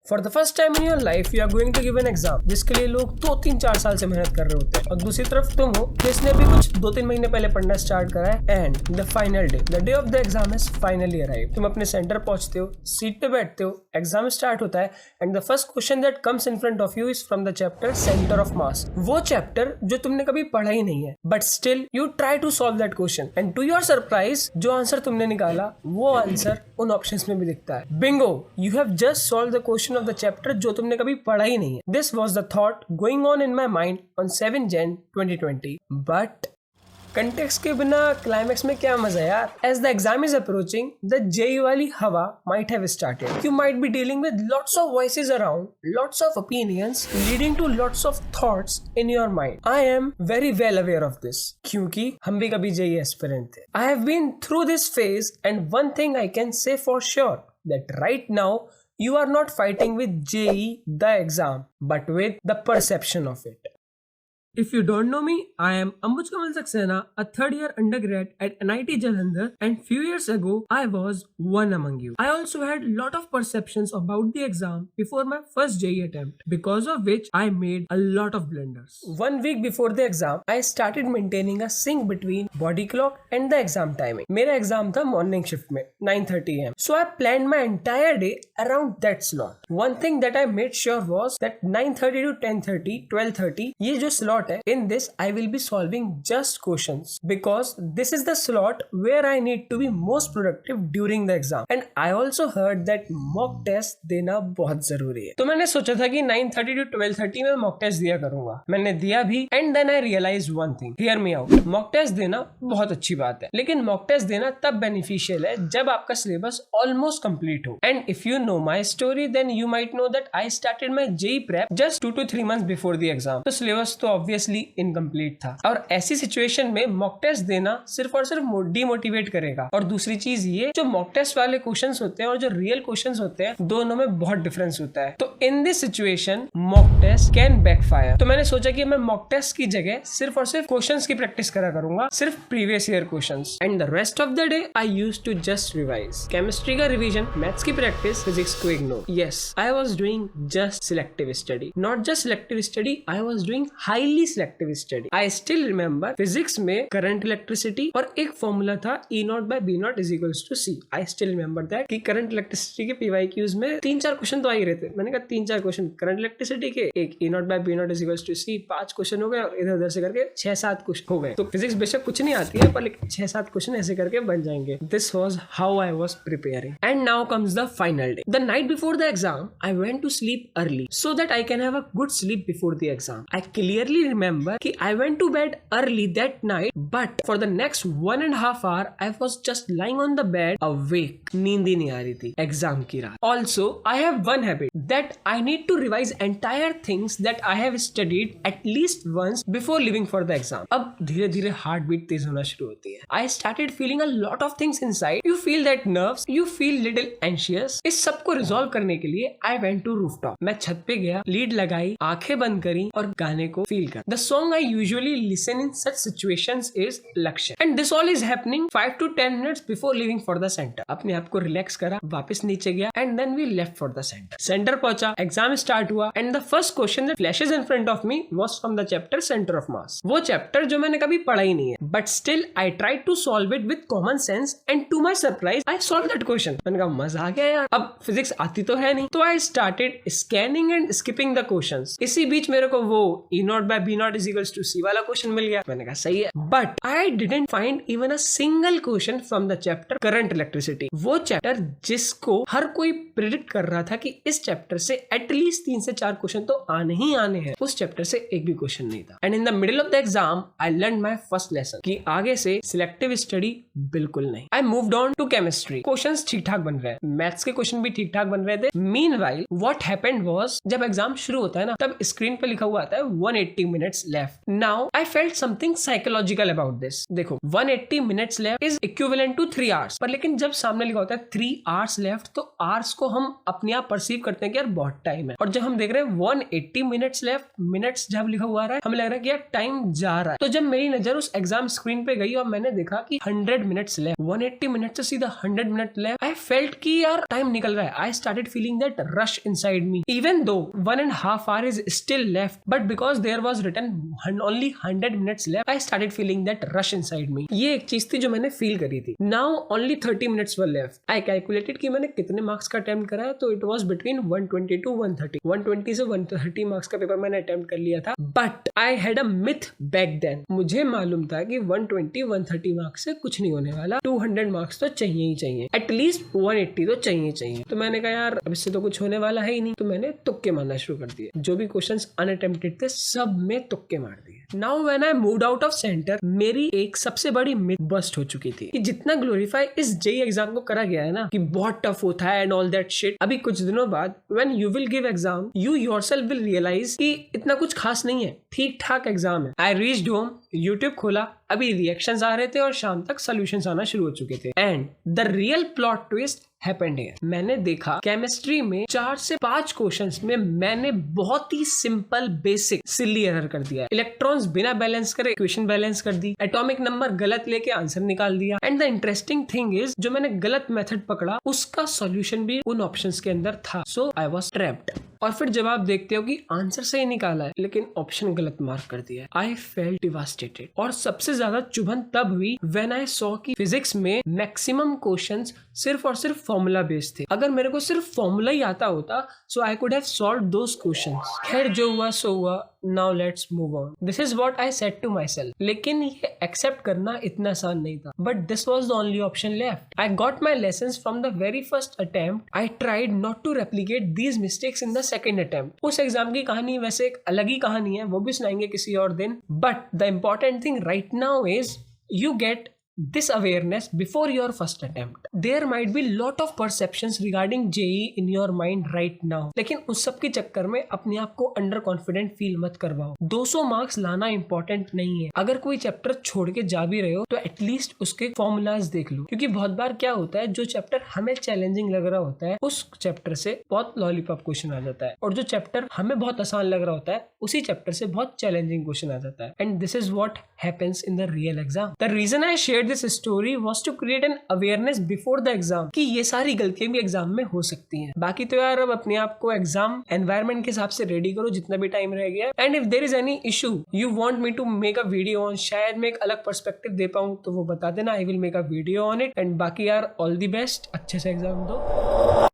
For the first time in your life you are going to give an exam जिसके लिए लोग 2-3-4 साल से मेहनत कर रहे होते हैं, और दूसरी तरफ तुम हो जिसने अभी कुछ 2-3 महीने पहले पढ़ना स्टार्ट करा है। And the final day, the day of the exam is finally arrive. तुम अपने सेंटर पहुंचते हो, सीट पे बैठते हो, एग्जाम स्टार्ट होता है and the first question that comes in front of you is from the chapter centre of mass. वो चैप्टर जो तुमने कभी पढ़ा ही नहीं है, but still you try to solve that question and to your surprise जो आंसर तुमने निकाला वो आंसर उन ऑप्शंस में भी दिखता है। Bingo, you have just solve the question of the chapter जो तुमने कभी पढ़ा ही नहीं है। This was the thought going on in my mind on 7 Jan 2020, but context के बिना क्लाइमेक्स में क्या मजा यार। As the exam is approaching, the JEE वाली हवा might have started. You might be dealing with lots of voices around, lots of opinions, leading to lots of thoughts in your mind. I am very well aware of this, क्योंकि हम भी कभी JEE aspirant थे. I have been through this phase, and one thing I can say for sure that right now you are not fighting with JEE, the exam, but with the perception of it. If you don't know me, I am Ambuj Kamal Saxena, a third-year undergrad at NIT Jalandhar, and few years ago, I was one among you. I also had lot of perceptions about the exam before my first JEE attempt, because of which I made a lot of blunders. 1 week before the exam, I started maintaining a sync between body clock and the exam timing. मेरा exam था morning shift में 9:30 AM. So I planned my entire day around that slot. One thing that I made sure was that 9:30 to 10:30, 12:30, ये जो slot in this I will be solving just questions because this is the slot where I need to be most productive during the exam. And I also heard that mock test देना बहुत जरूरी है। तो मैंने सोचा था कि 9:30 to 12:30 में mock test दिया करूंगा। मैंने दिया भी and then I realized one thing. Hear me out. mock test देना बहुत अच्छी बात है, लेकिन mock test देना तब beneficial है जब आपका syllabus almost complete हो। And if you know my story, then you might know that I started my JEE prep just 2 to 3 months before the exam. तो syllabus तो obviously इनकम्प्लीट था, और ऐसी सिचुएशन में मॉक टेस्ट देना सिर्फ और सिर्फ डिमोटिवेट करेगा। और दूसरी चीज ये, जो मॉक टेस्ट वाले क्वेश्चंस होते हैं और जो रियल क्वेश्चंस होते हैं, दोनों में बहुत डिफरेंस होता है। तो in this situation mock test can backfire. तो मैंने सोचा कि मैं मॉक टेस्ट की जगह सिर्फ और सिर्फ क्वेश्चंस की प्रैक्टिस करा करूंगा, सिर्फ previous year questions, and the rest of the day I used to just revise. Chemistry का रिवीजन, मैथ्स की प्रैक्टिस, फिजिक्स को ignore. Yes, I was doing just selective study, not just selective study, I was doing highly selective study. I still remember physics में current electricity और एक formula था E0/B0 is equals to C. I still remember that कि current electricity के PYQs में 3-4 question तो आ ही रहे थे। मैंने कहा 3-4 क्वेश्चन करंट इलेक्ट्रिसिटी के, एक E0/B0 is equals to C, 5 question हो गए, और इधर उधर से करके 6-7 क्वेश्चन हो गए। तो फिजिक्स बेशक कुछ नहीं आती है, पर 6-7 क्वेश्चन ऐसे करके बन जाएंगे। This was how I was preparing. And now comes the final day. The night before the exam I went to sleep early so that I can have a good sleep before the exam. I clearly remember कि I went to bed early that night, but for the next 1.5 hour I was just lying on the bed awake. नींद ही नहीं आ रही थी exam की रात। Also, I have one habit that I need to revise entire things that I have studied at least once before leaving for the exam. अब धीरे धीरे heart beat तेज होना शुरू होती है। I started feeling a lot of things inside. You feel that nerves, you feel little anxious. इस सब को रिजॉल्व करने के लिए I went to rooftop. मैं छत पे गया, लीड लगाई, आंखें बंद करी और गाने को फील कर। The song I usually listen in such situations is Lakshya. And this all is happening 5 to 10 minutes before leaving for the center. अपने आप को रिलैक्स करा, वापस नीचे गया, and then we left for the center. Center पहुंचा, exam start हुआ, and the first question that flashes in front of me was from the chapter Center of Mass. वो चैप्टर जो मैंने कभी पढ़ा ही नहीं है, but still I tried to solve it with common sense, and to my surprise I solved that question. मैंने कहा मजा आ गया यार, अब फिजिक्स आती तो है नहीं। तो I started scanning and skipping the questions. इसी बीच मेरे को वो E0/B0 is equals to C वाला क्वेश्चन मिल गया। मैंने कहा सही है, but I didn't find even a single question from the chapter current electricity. वो चैप्टर जिसको हर कोई प्रेडिक्ट कर रहा था कि इस चैप्टर से एटलीस्ट 3 से 4 क्वेश्चन तो आने ही आने हैं, उस चैप्टर से एक भी क्वेश्चन नहीं था। And in the middle of the exam I learn my first lesson कि आगे से सिलेक्टिव स्टडी बिल्कुल नहीं। I moved on to chemistry. Questions ठीक ठाक बन रहे हैं, मैथ्स के क्वेश्चन भी ठीक ठाक बन रहे थे। मीनवाइल व्हाट हैपेंड वाज, जब एग्जाम शुरू होता है ना, तब स्क्रीन पे लिखा हुआ आता है 180 minutes left. Now I felt something psychological about this. देखो 180 minutes left is equivalent to 3 hours. पर लेकिन जब सामने लिखा होता है 3 hours left तो hours को हम अपने आप परसीव करते हैं कि यार बहुत टाइम है, और जब हम देख रहे हैं 180 minutes left, मिनट्स जब लिखा हुआ रहा है हमें लग रहा है कि यार टाइम जा रहा है। तो जब मेरी नजर उस एग्जाम स्क्रीन पे गई और मैंने देखा कि 100 minutes left, 180 minutes से सीधा 100 minutes left, I felt कि यार टाइम निकल रहा है। I started feeling that rush inside me, even though 1.5 hours is still left, but because there was written only 100 minutes left, I started feeling that rush inside me. ये एक चीज थी जो मैंने फील करी थी। Now only 30 minutes were left. I calculated कि मैंने कितने मार्क्स का अटेम्प्ट करा है, तो it was between 120 to 130. 120 से 130 मार्क्स का पेपर मैंने अटेम्प्ट कर लिया था, but I had a myth back then. मुझे मालूम था कि 120-130 मार्क्स से कुछ नहीं होने वाला, 200 मार्क्स तो चाहिए ही चाहिए, एटलीस्ट 180 तो चाहिए चाहिए। तो मैंने कहा यार अब इससे तो कुछ होने वाला है ही नहीं, तो मैंने तुक्के मारना शुरू कर दिए। जो भी क्वेश्चंस अनअटेम्प्टेड थे सब में तुक्के मार दिए। Now when I moved out of centre, मेरी एक सबसे बड़ी मिथ बस्ट हो चुकी थी कि जितना ग्लोरीफाई इस जेईई एग्जाम को करा गया है ना कि बहुत टफ होता है एंड ऑल दैट शिट, अभी कुछ दिनों बाद when you will give exam you yourself will realise कि इतना कुछ खास नहीं है, ठीक ठाक एग्जाम है। आई रीच्ड होम, यूट्यूब खोला, अभी रिएक्शंस आ रहे थे और शाम तक सॉल्यूशंस आना शुरू हो चुके थे। And the real plot twist happened here. मैंने देखा केमिस्ट्री में 4 से 5 क्वेश्चंस में मैंने बहुत ही सिंपल बेसिक सिली एरर कर दिया। इलेक्ट्रॉन्स बिना बैलेंस करे इक्वेशन बैलेंस कर दी, एटॉमिक नंबर गलत लेके आंसर निकाल दिया। And the interesting thing is जो मैंने गलत मेथड पकड़ा उसका सॉल्यूशन भी उन ऑप्शंस के अंदर था। सो आई वाज ट्रैप्ड। और फिर जब आप देखते हो कि आंसर सही निकाला है लेकिन ऑप्शन गलत मार्क कर दिया है, आई फेल्ट डिवास्टेटेड। और सबसे ज्यादा चुभन तब हुई व्हेन आई सॉ कि फिजिक्स में मैक्सिमम क्वेश्चंस सिर्फ और सिर्फ फॉर्मूला बेस्ड थे। अगर मेरे को सिर्फ फॉर्मूला ही आता होता so I could have solved those questions. खैर जो हुआ सो हुआ, now let's move on. This is what I said to myself. लेकिन ये एक्सेप्ट करना इतना आसान नहीं था, but this was the only option left. I got my lessons from the very first attempt. I tried not to replicate these mistakes in the second attempt. उस exam की कहानी वैसे एक अलग ही कहानी है, वो भी सुनाएंगे किसी और दिन। But the important thing right now is you get this awareness before your first attempt. There might be lot of perceptions regarding JEE in your mind right now, लेकिन उस सब के चक्कर में अपने आप को अंडर कॉन्फिडेंट फील मत करवाओ। 200 मार्क्स लाना इंपॉर्टेंट नहीं है। अगर कोई चैप्टर छोड़ के जा भी रहे हो तो एटलीस्ट उसके फॉर्मूलाज देख लो, क्योंकि बहुत बार क्या होता है जो चैप्टर हमें चैलेंजिंग लग रहा होता है उस चैप्टर से बहुत लॉलीपॉप क्वेश्चन आ जाता है, और जो चैप्टर हमें बहुत आसान लग रहा होता है उसी चैप्टर से बहुत चैलेंजिंग क्वेश्चन आ जाता है। And this is what happens in the real exam. The reason I share this story was to create an awareness before the exam कि ये सारी गलतियां भी एग्जाम में हो सकती हैं। बाकी तो यार अब अपने आप को एग्जाम एनवायरनमेंट के हिसाब से रेडी करो जितना भी टाइम रह गया। And if there is any issue you want me to make a video on, शायद मैं एक अलग पर्सपेक्टिव दे पाऊं तो वो बता देना, I will make a video on it. And बाकी यार ऑल द बेस्ट, अच्छे से एग्जाम दो।